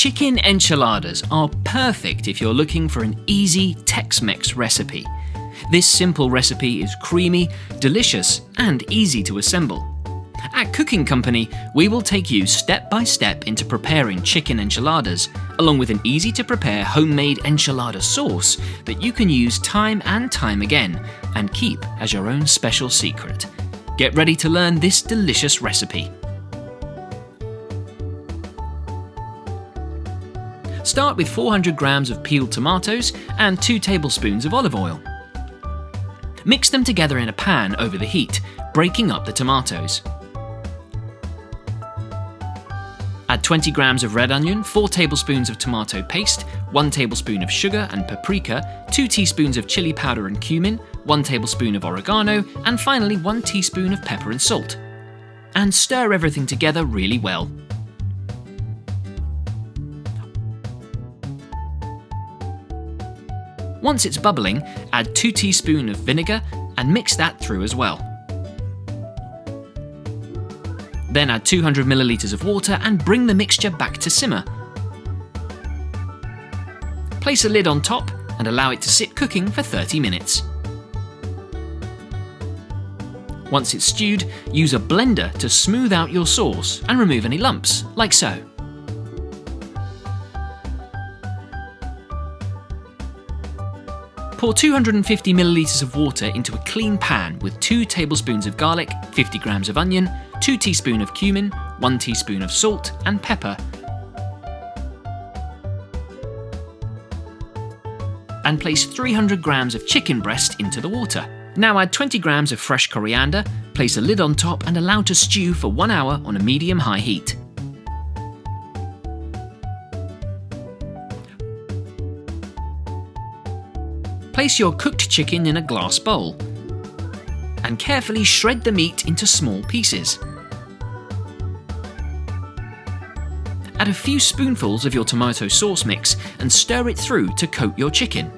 Chicken enchiladas are perfect if you're looking for an easy Tex-Mex recipe. This simple recipe is creamy, delicious, and easy to assemble. At Cooking Company, we will take you step by step into preparing chicken enchiladas, along with an easy-to-prepare homemade enchilada sauce that you can use time and time again and keep as your own special secret. Get ready to learn this delicious recipe. Start with 400 grams of peeled tomatoes and 2 tablespoons of olive oil. Mix them together in a pan over the heat, breaking up the tomatoes. Add 20 grams of red onion, 4 tablespoons of tomato paste, 1 tablespoon of sugar and paprika, 2 teaspoons of chili powder and cumin, 1 tablespoon of oregano, and finally 1 teaspoon of pepper and salt. And stir everything together really well. Once it's bubbling, add 2 teaspoons of vinegar and mix that through as well. Then add 200 milliliters of water and bring the mixture back to simmer. Place a lid on top and allow it to sit cooking for 30 minutes. Once it's stewed, use a blender to smooth out your sauce and remove any lumps, like so. Pour 250 milliliters of water into a clean pan with 2 tablespoons of garlic, 50 grams of onion, 2 teaspoons of cumin, 1 teaspoon of salt and pepper, and place 300 grams of chicken breast into the water. Now add 20 grams of fresh coriander, place a lid on top and allow to stew for 1 hour on a medium-high heat. Place your cooked chicken in a glass bowl and carefully shred the meat into small pieces. Add a few spoonfuls of your tomato sauce mix and stir it through to coat your chicken.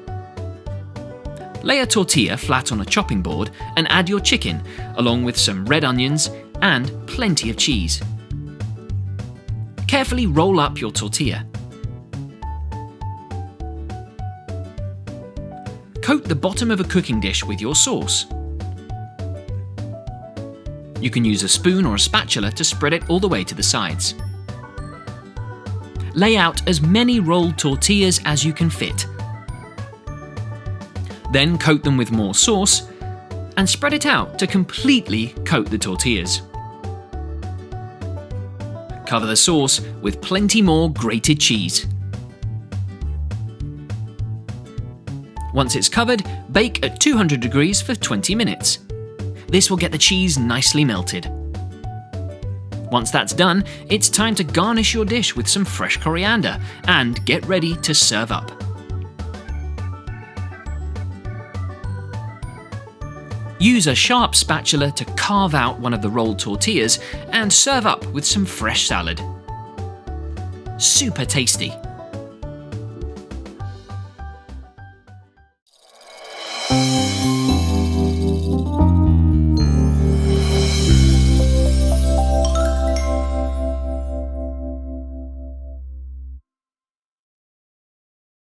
Lay a tortilla flat on a chopping board and add your chicken, along with some red onions and plenty of cheese. Carefully roll up your tortilla. Coat the bottom of a cooking dish with your sauce. You can use a spoon or a spatula to spread it all the way to the sides. Lay out as many rolled tortillas as you can fit. Then coat them with more sauce and spread it out to completely coat the tortillas. Cover the sauce with plenty more grated cheese. Once it's covered, bake at 200 degrees for 20 minutes. This will get the cheese nicely melted. Once that's done, it's time to garnish your dish with some fresh coriander and get ready to serve up. Use a sharp spatula to carve out one of the rolled tortillas and serve up with some fresh salad. Super tasty!